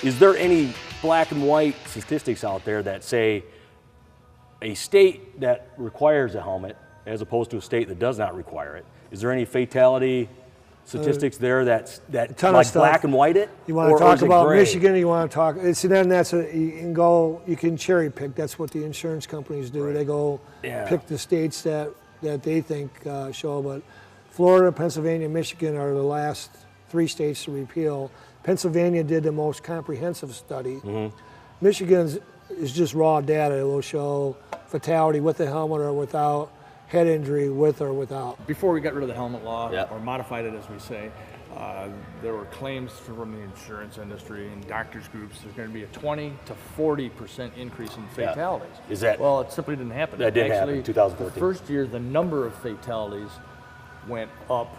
Is there any black and white statistics out there that say a state that requires a helmet as opposed to a state that does not require it? Is there any fatality statistics there that like black and white it? You want to talk about Michigan? Or you want to talk? It's then you can cherry pick. That's what the insurance companies do. Right. They go pick the states that they think show. But Florida, Pennsylvania, Michigan are the last 3 states to repeal. Pennsylvania did the most comprehensive study. Mm-hmm. Michigan is just raw data. It will show fatality with a helmet or without, head injury with or without. Before we got rid of the helmet law, or modified it as we say, there were claims from the insurance industry and doctors groups there's going to be a 20 to 40% increase in fatalities. Is that? Well, it simply didn't happen. That didn't happen in 2014. The first year, the number of fatalities went up,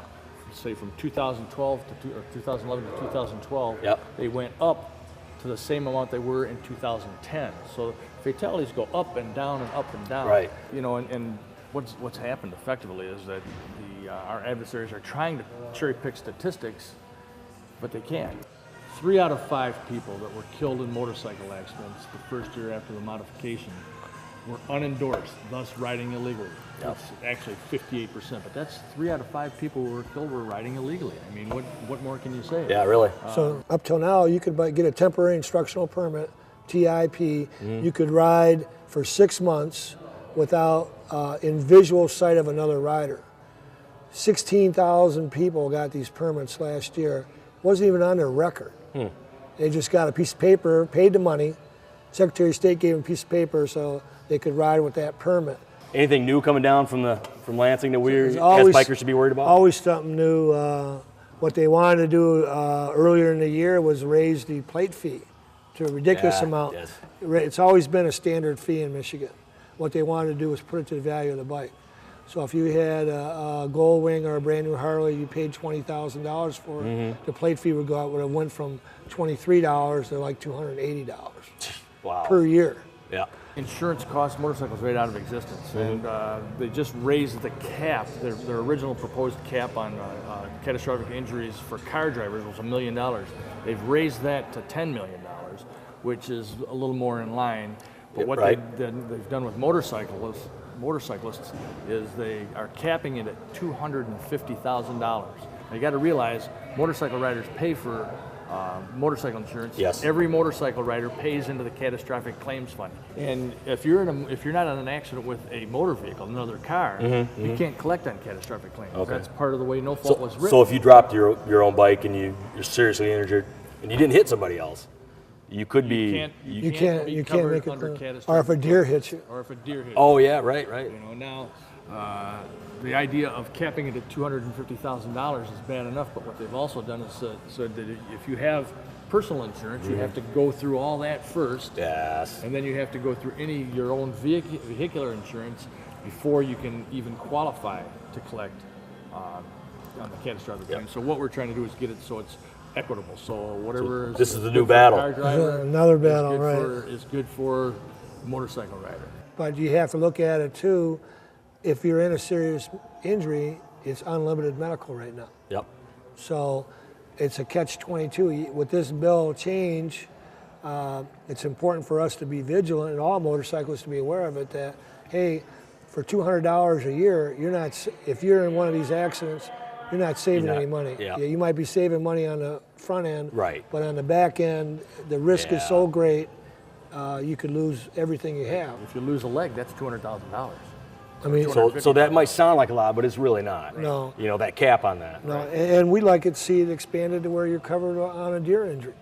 say from 2012 to 2011 to 2012. They went up to the same amount they were in 2010. So fatalities go up and down and up and down. Right. You know, and what's happened effectively is that our adversaries are trying to cherry pick statistics, but they can't. 3 out of 5 people that were killed in motorcycle accidents the first year after the modification were unendorsed, thus riding illegally. It's actually 58%, but that's 3 out of 5 people who were killed were riding illegally. I mean, what more can you say? Yeah, really. So up till now, you could get a temporary instructional permit, TIP. You could ride for 6 months without in visual sight of another rider. 16,000 people got these permits last year. Wasn't even on their record. They just got a piece of paper, paid the money. Secretary of State gave them a piece of paper so they could ride with that permit. Anything new coming down from Lansing that we as bikers should be worried about? Always something new. What they wanted to do earlier in the year was raise the plate fee to a ridiculous amount. Yes. It's always been a standard fee in Michigan. What they wanted to do was put it to the value of the bike. So if you had a Gold Wing or a brand new Harley, you paid $20,000 for it. The plate fee would go out, would have went from $23 to like $280 per year. Yeah. Insurance costs motorcycles right out of existence, and they just raised the cap. Their original proposed cap on catastrophic injuries for car drivers was $1 million. They've raised that to $10 million, which is a little more in line. But what they've done with motorcyclists is they are capping it at $250,000. Now you got to realize motorcycle riders pay for motorcycle insurance. Yes. Every motorcycle rider pays into the catastrophic claims fund. And if you're not in an accident with a motor vehicle, another car, you can't collect on catastrophic claims. Okay. That's part of the way no fault was written. So if you dropped your own bike and you're seriously injured and you didn't hit somebody else, you could be. You can't make it under catastrophic. Or if a deer hits you. Or if a deer hits you. Oh yeah, right. You know, now the idea of capping it at $250,000 is bad enough, but what they've also done is said that if you have personal insurance, you have to go through all that first. Yes. And then you have to go through your own vehicular insurance before you can even qualify to collect on the catastrophic claim. So what we're trying to do is get it so it's equitable. So whatever this is the new battle. Car driver another battle, is good for motorcycle rider. But you have to look at it too. If you're in a serious injury, it's unlimited medical right now. Yep. So it's a catch-22. With this bill change, it's important for us to be vigilant and all motorcyclists to be aware of it. That hey, for $200 a year, if you're in one of these accidents, you're not saving any money. Yeah. You might be saving money on the front end, right? But on the back end, the risk is so great, you could lose everything you have. If you lose a leg, that's $200,000. I mean, so that might sound like a lot, but it's really not. No. You know, that cap on that. No, and we'd like to see it expanded to where you're covered on a deer injury.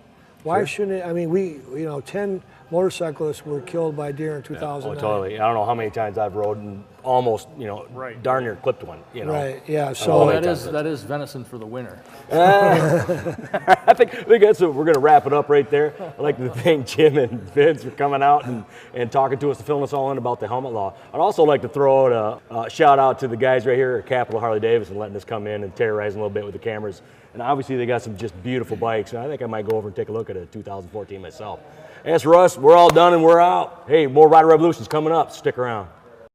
Why shouldn't it? I mean, 10 motorcyclists were killed by deer in 2009. Oh, totally. I don't know how many times I've rode and almost, darn near clipped one. Right. Yeah. So that is venison for the winter. I think that's what we're going to wrap it up right there. I'd like to thank Jim and Vince for coming out and talking to us and filling us all in about the helmet law. I'd also like to throw out a shout out to the guys right here at Capital Harley Davidson letting us come in and terrorize a little bit with the cameras. And obviously they got some just beautiful bikes. And I think I might go over and take a look at a 2014 myself. As for us, we're all done and we're out. Hey, more Rider Revolution's coming up. Stick around.